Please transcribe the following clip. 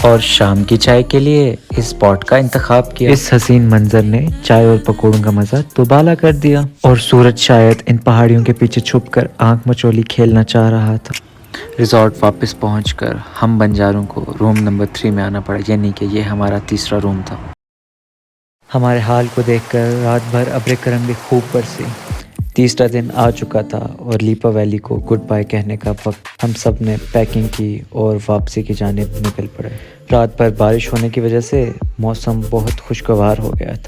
और शाम की चाय के लिए इस स्पॉट का इंतखाब किया। इस हसीन मंजर ने चाय और पकौड़ों का मजा दुबाला कर दिया और सूरज शायद इन पहाड़ियों के पीछे छुपकर आंख मचोली खेलना चाह रहा था। रिजॉर्ट वापस पहुंचकर हम बंजारों को रूम नंबर 3 में आना पड़ा, यानी कि ये हमारा तीसरा रूम था। हमारे हाल को देखकर रात भर अब्र करम भी खूब बरसी। तीसरा दिन आ चुका था और लीपा वैली को गुड बाय कहने का वक्त। हम सब ने पैकिंग की और वापसी की जानिब निकल पड़े। रात भर बारिश होने की वजह से मौसम बहुत खुशगवार हो गया था।